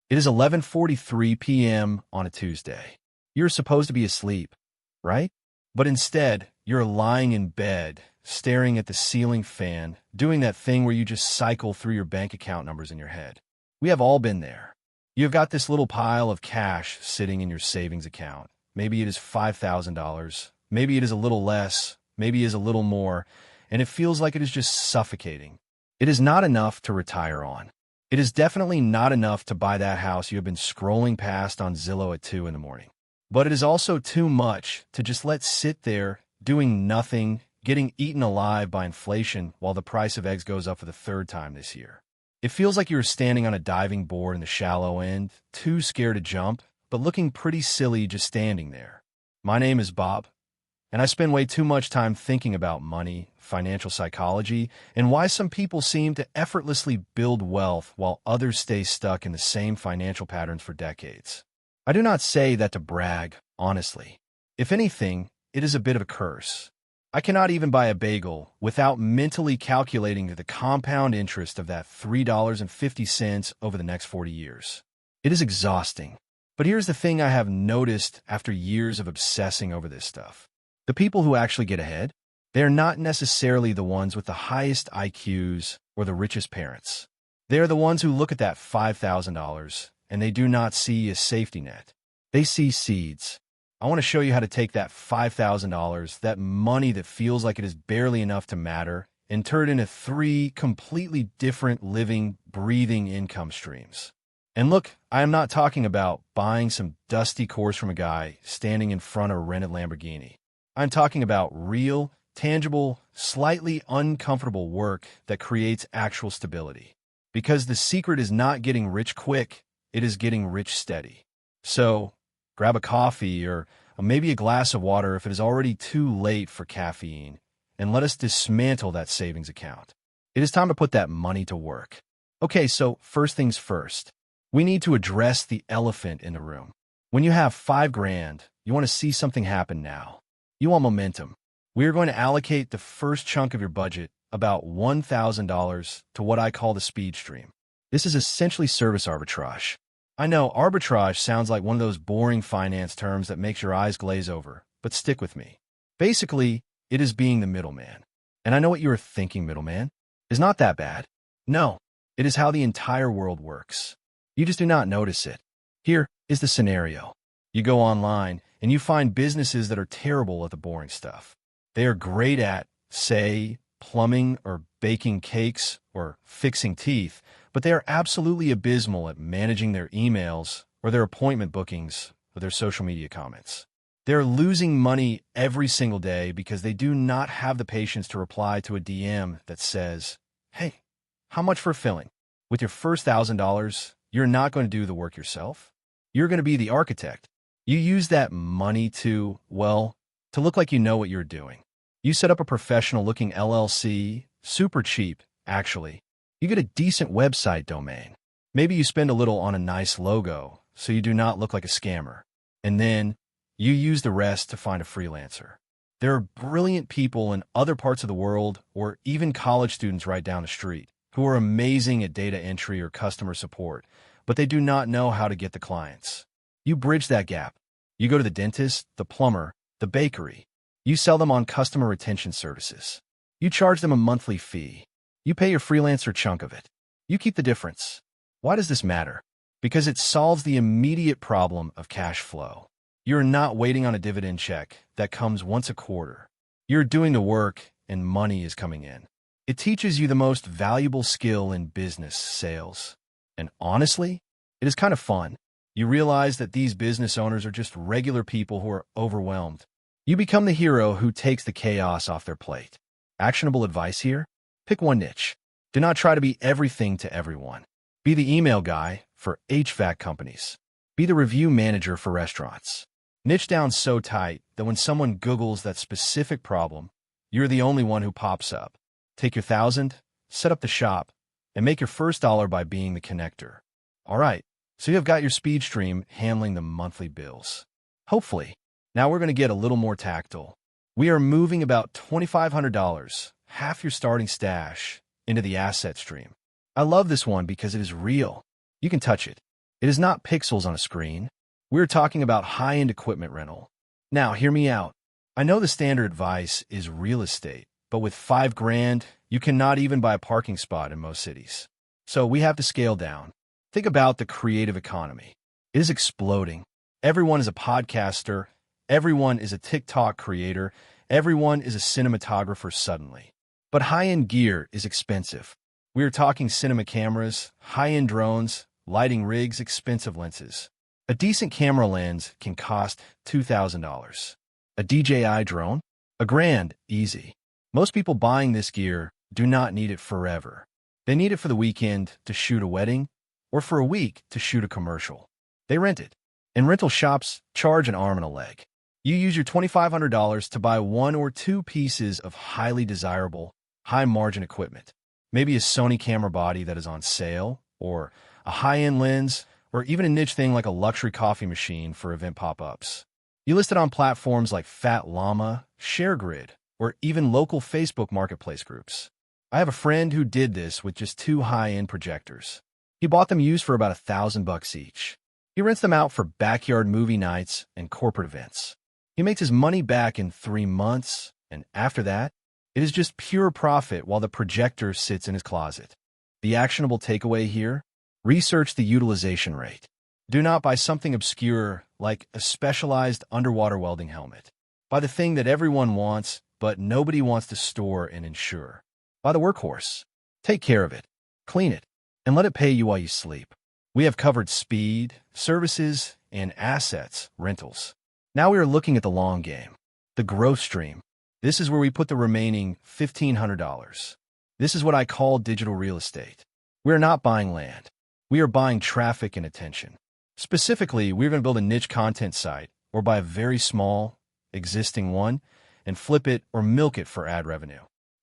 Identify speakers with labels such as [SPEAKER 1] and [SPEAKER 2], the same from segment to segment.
[SPEAKER 1] It is 11:43 p.m. on a Tuesday. You're supposed to be asleep, right? But instead, you're lying in bed, staring at the ceiling fan, doing that thing where you just cycle through your bank account numbers in your head. We have all been there. You've got this little pile of cash sitting in your savings account. Maybe it is $5,000. Maybe it is a little less. Maybe it is a little more. And it feels like it is just suffocating. It is not enough to retire on. It is definitely not enough to buy that house you have been scrolling past on Zillow at 2 in the morning. But it is also too much to just let sit there, doing nothing, getting eaten alive by inflation while the price of eggs goes up for the third time this year. It feels like you are standing on a diving board in the shallow end, too scared to jump, but looking pretty silly just standing there. My name is Bob, and I spend way too much time thinking about money, financial psychology, and why some people seem to effortlessly build wealth while others stay stuck in the same financial patterns for decades. I do not say that to brag, honestly. If anything, it is a bit of a curse. I cannot even buy a bagel without mentally calculating the compound interest of that $3.50 over the next 40 years. It is exhausting. But here's the thing I have noticed after years of obsessing over this stuff. The people who actually get ahead, they are not necessarily the ones with the highest IQs or the richest parents. They are the ones who look at that $5,000 and they do not see a safety net. They see seeds. I want to show you how to take that $5,000, that money that feels like it is barely enough to matter, and turn it into 3 completely different living, breathing income streams. And look, I am not talking about buying some dusty course from a guy standing in front of a rented Lamborghini. I'm talking about real, tangible, slightly uncomfortable work that creates actual stability. Because the secret is not getting rich quick, it is getting rich steady. So, grab a coffee or maybe a glass of water if it is already too late for caffeine, and let us dismantle that savings account. It is time to put that money to work. Okay, so first things first. We need to address the elephant in the room. When you have $5,000, you want to see something happen now. You want momentum. We are going to allocate the first chunk of your budget, about $1,000, to what I call the speed stream. This is essentially service arbitrage. I know arbitrage sounds like one of those boring finance terms that makes your eyes glaze over, but stick with me. Basically, it is being the middleman. And I know what you are thinking, middleman. Is not that bad. No, it is how the entire world works. You just do not notice it. Here is the scenario. You go online and you find businesses that are terrible at the boring stuff. They are great at, say, plumbing or baking cakes or fixing teeth, but they are absolutely abysmal at managing their emails or their appointment bookings or their social media comments. They are losing money every single day because they do not have the patience to reply to a DM that says, "Hey, how much for filling?" With your first $1,000, you're not going to do the work yourself. You're going to be the architect. You use that money to look like you know what you're doing. You set up a professional-looking LLC, super cheap, actually. You get a decent website domain. Maybe you spend a little on a nice logo so you do not look like a scammer. And then you use the rest to find a freelancer. There are brilliant people in other parts of the world, or even college students right down the street, who are amazing at data entry or customer support, but they do not know how to get the clients. You bridge that gap. You go to the dentist, the plumber, the bakery. You sell them on customer retention services. You charge them a monthly fee. You pay your freelancer a chunk of it. You keep the difference. Why does this matter? Because it solves the immediate problem of cash flow. You're not waiting on a dividend check that comes once a quarter. You're doing the work and money is coming in. It teaches you the most valuable skill in business, sales. And honestly, it is kind of fun. You realize that these business owners are just regular people who are overwhelmed. You become the hero who takes the chaos off their plate. Actionable advice here? Pick one niche. Do not try to be everything to everyone. Be the email guy for HVAC companies. Be the review manager for restaurants. Niche down so tight that when someone Googles that specific problem, you're the only one who pops up. Take your 1,000, set up the shop, and make your first dollar by being the connector. All right, so you've got your speed stream handling the monthly bills. Hopefully. Now we're going to get a little more tactile. We are moving about $2,500, half your starting stash, into the asset stream. I love this one because it is real. You can touch it. It is not pixels on a screen. We're talking about high-end equipment rental. Now, hear me out. I know the standard advice is real estate, but with 5 grand, you cannot even buy a parking spot in most cities. So we have to scale down. Think about the creative economy. It is exploding. Everyone is a podcaster. Everyone is a TikTok creator. Everyone is a cinematographer suddenly. But high-end gear is expensive. We are talking cinema cameras, high-end drones, lighting rigs, expensive lenses. A decent camera lens can cost $2,000. A DJI drone? $1,000, easy. Most people buying this gear do not need it forever. They need it for the weekend to shoot a wedding or for a week to shoot a commercial. They rent it. And rental shops charge an arm and a leg. You use your $2,500 to buy 1 or 2 pieces of highly desirable, high-margin equipment. Maybe a Sony camera body that is on sale, or a high-end lens, or even a niche thing like a luxury coffee machine for event pop-ups. You list it on platforms like Fat Llama, ShareGrid, or even local Facebook marketplace groups. I have a friend who did this with just 2 high-end projectors. He bought them used for about $1,000 each. He rents them out for backyard movie nights and corporate events. He makes his money back in 3 months, and after that, it is just pure profit while the projector sits in his closet. The actionable takeaway here? Research the utilization rate. Do not buy something obscure like a specialized underwater welding helmet. Buy the thing that everyone wants, but nobody wants to store and insure. Buy the workhorse. Take care of it, clean it, and let it pay you while you sleep. We have covered speed, services, and assets, rentals. Now we are looking at the long game, the growth stream. This is where we put the remaining $1,500. This is what I call digital real estate. We are not buying land. We are buying traffic and attention. Specifically, we're going to build a niche content site or buy a very small, existing one and flip it or milk it for ad revenue.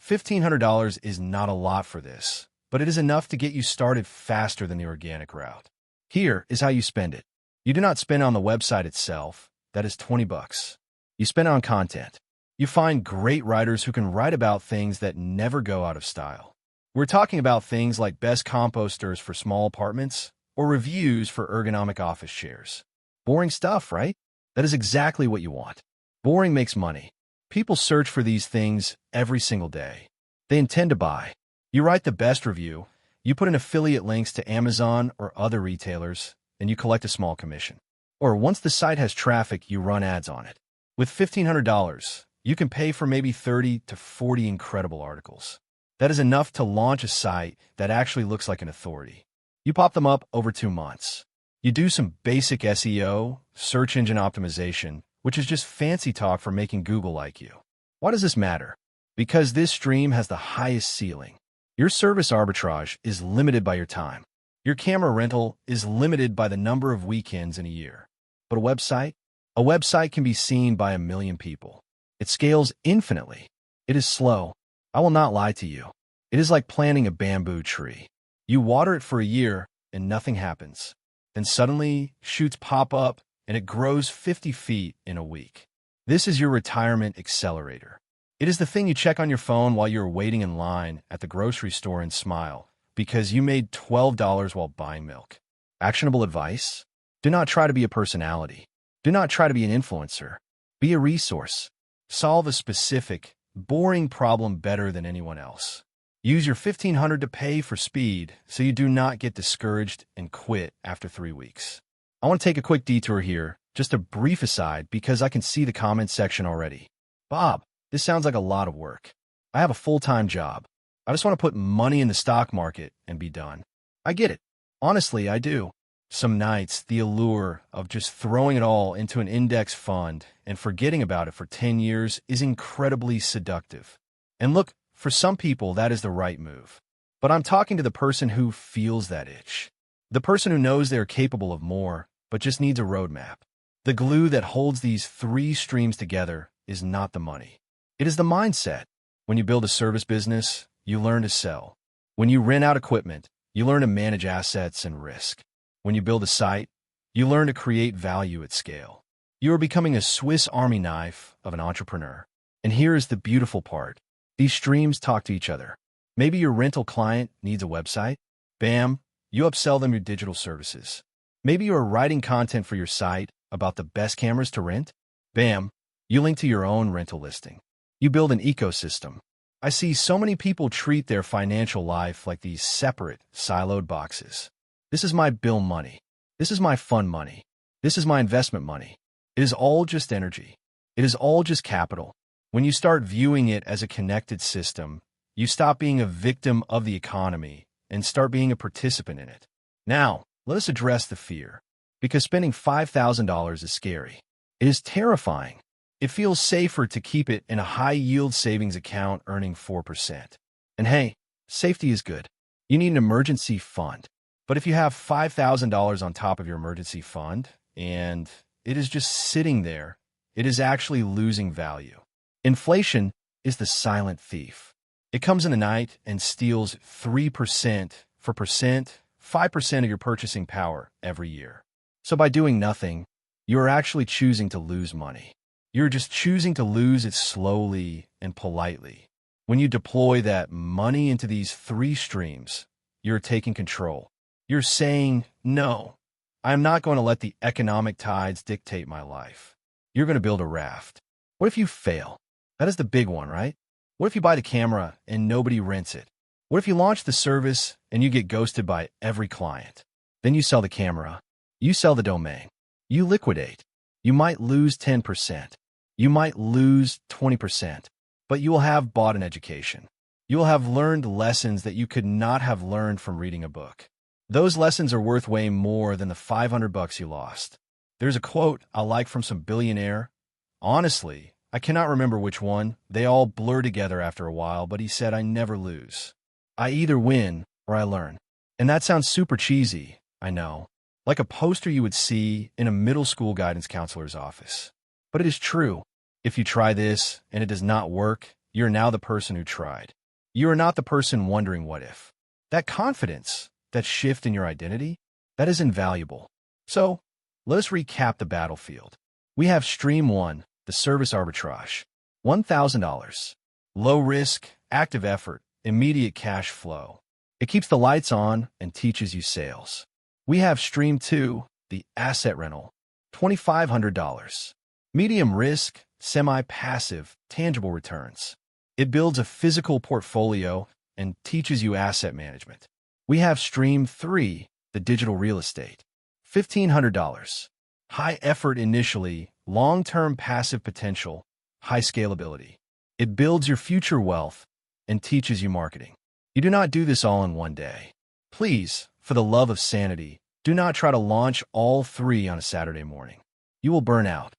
[SPEAKER 1] $1,500 is not a lot for this, but it is enough to get you started faster than the organic route. Here is how you spend it. You do not spend on the website itself. That is $20. You spend on content. You find great writers who can write about things that never go out of style. We're talking about things like best composters for small apartments or reviews for ergonomic office chairs. Boring stuff, right? That is exactly what you want. Boring makes money. People search for these things every single day. They intend to buy. You write the best review, you put in affiliate links to Amazon or other retailers, and you collect a small commission. Or once the site has traffic, you run ads on it. With $1,500, you can pay for maybe 30 to 40 incredible articles. That is enough to launch a site that actually looks like an authority. You pop them up over 2 months. You do some basic SEO, search engine optimization, which is just fancy talk for making Google like you. Why does this matter? Because this stream has the highest ceiling. Your service arbitrage is limited by your time. Your camera rental is limited by the number of weekends in a year. But a website can be seen by 1 million people. It scales infinitely. It is slow. I will not lie to you. It is like planting a bamboo tree. You water it for a year and nothing happens. Then suddenly, shoots pop up and it grows 50 feet in a week. This is your retirement accelerator. It is the thing you check on your phone while you're waiting in line at the grocery store and smile because you made $12 while buying milk. Actionable advice? Do not try to be a personality. Do not try to be an influencer. Be a resource. Solve a specific, boring problem better than anyone else. Use your $1,500 to pay for speed so you do not get discouraged and quit after 3 weeks. I want to take a quick detour here, just a brief aside because I can see the comment section already. Bob, this sounds like a lot of work. I have a full-time job. I just want to put money in the stock market and be done. I get it. Honestly, I do. Some nights, the allure of just throwing it all into an index fund and forgetting about it for 10 years is incredibly seductive. And look, for some people, that is the right move. But I'm talking to the person who feels that itch. The person who knows they're capable of more, but just needs a roadmap. The glue that holds these 3 streams together is not the money. It is the mindset. When you build a service business, you learn to sell. When you rent out equipment, you learn to manage assets and risk. When you build a site, you learn to create value at scale. You are becoming a Swiss Army knife of an entrepreneur. And here is the beautiful part. These streams talk to each other. Maybe your rental client needs a website. Bam, you upsell them your digital services. Maybe you are writing content for your site about the best cameras to rent. Bam, you link to your own rental listing. You build an ecosystem. I see so many people treat their financial life like these separate, siloed boxes. This is my bill money. This is my fund money. This is my investment money. It is all just energy. It is all just capital. When you start viewing it as a connected system, you stop being a victim of the economy and start being a participant in it. Now, let us address the fear. Because spending $5,000 is scary. It is terrifying. It feels safer to keep it in a high-yield savings account earning 4%. And hey, safety is good. You need an emergency fund. But if you have $5,000 on top of your emergency fund and it is just sitting there, it is actually losing value. Inflation is the silent thief. It comes in the night and steals 3% for percent, 5% of your purchasing power every year. So by doing nothing, you are actually choosing to lose money. You're just choosing to lose it slowly and politely. When you deploy that money into these three streams, you're taking control. You're saying, no, I'm not going to let the economic tides dictate my life. You're going to build a raft. What if you fail? That is the big one, right? What if you buy the camera and nobody rents it? What if you launch the service and you get ghosted by every client? Then you sell the camera. You sell the domain. You liquidate. You might lose 10%. You might lose 20%. But you will have bought an education. You will have learned lessons that you could not have learned from reading a book. Those lessons are worth way more than the $500 you lost. There's a quote I like from some billionaire. Honestly, I cannot remember which one. They all blur together after a while, but he said, I never lose. I either win or I learn. And that sounds super cheesy, I know. Like a poster you would see in a middle school guidance counselor's office. But it is true. If you try this and it does not work, you're now the person who tried. You are not the person wondering what if. That confidence, that shift in your identity, that is invaluable. So, let us recap the battlefield. We have Stream 1, the service arbitrage. $1,000. Low risk, active effort, immediate cash flow. It keeps the lights on and teaches you sales. We have Stream 2, the asset rental. $2,500. Medium risk, semi-passive, tangible returns. It builds a physical portfolio and teaches you asset management. We have Stream 3, the digital real estate. $1,500. High effort initially, long-term passive potential, high scalability. It builds your future wealth and teaches you marketing. You do not do this all in one day. Please, for the love of sanity, do not try to launch all three on a Saturday morning. You will burn out.